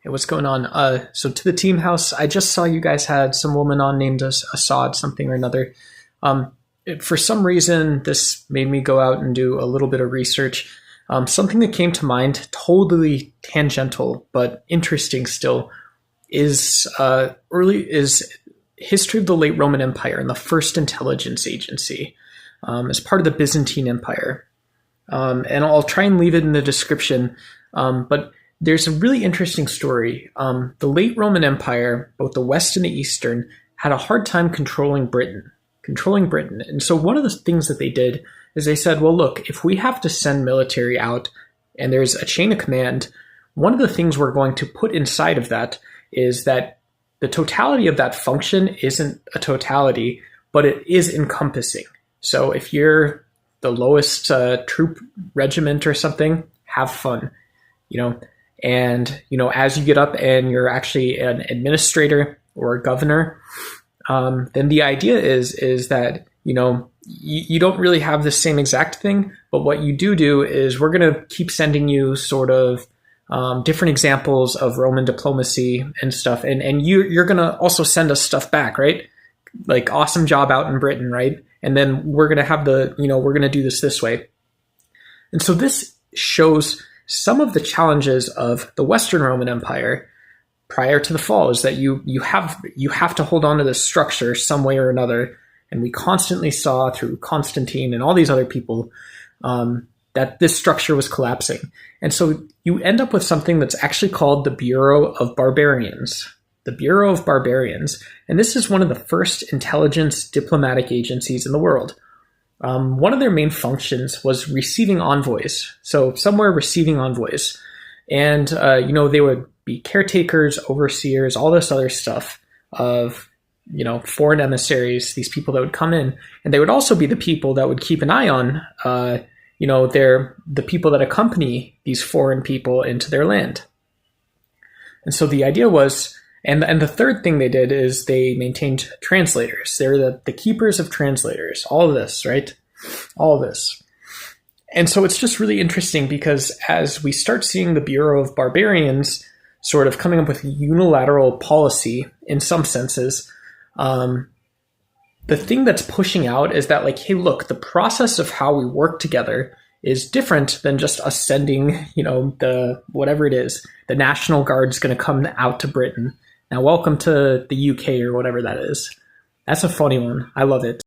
Hey, what's going on? So to the team house, I just saw you guys had some woman on named Assad something or another. Um, for some reason, this made me go out and do a little bit of research. Something that came to mind, totally tangential but interesting still, is history of the late Roman Empire and the first intelligence agency as part of the Byzantine Empire. And I'll try and leave it in the description, but there's a really interesting story. The late Roman Empire, both the West and the Eastern, had a hard time controlling Britain. And so one of the things that they did is they said, well, look, if we have to send military out and there's a chain of command, one of the things we're going to put inside of that is that the totality of that function isn't a totality, but it is encompassing. So if you're the lowest troop regiment or something, have fun, and as you get up and you're actually an administrator or a governor, then the idea is that you don't really have the same exact thing, but what you do is we're going to keep sending you sort of different examples of Roman diplomacy and stuff, and you're going to also send us stuff back, right? Like, awesome job out in Britain, right? And then we're going to have we're going to do this way. And so this shows some of the challenges of the Western Roman Empire prior to the fall, is that you have to hold on to this structure some way or another. And we constantly saw through Constantine and all these other people that this structure was collapsing. And so you end up with something that's actually called the Bureau of Barbarians. The Bureau of Barbarians. And this is one of the first intelligence diplomatic agencies in the world. One of their main functions was receiving envoys. So somewhere receiving envoys. And, they would be caretakers, overseers, all this other stuff of, foreign emissaries, these people that would come in. And they would also be the people that would keep an eye on, they're the people that accompany these foreign people into their land. And so the idea was, and the third thing they did is they maintained translators. They're the keepers of translators. All of this, right? All of this. And so it's just really interesting because as we start seeing the Bureau of Barbarians sort of coming up with unilateral policy in some senses, the thing that's pushing out is that, like, hey, look, the process of how we work together is different than just us sending, the whatever it is, the National Guard's going to come out to Britain. Now, welcome to the UK or whatever that is. That's a funny one. I love it.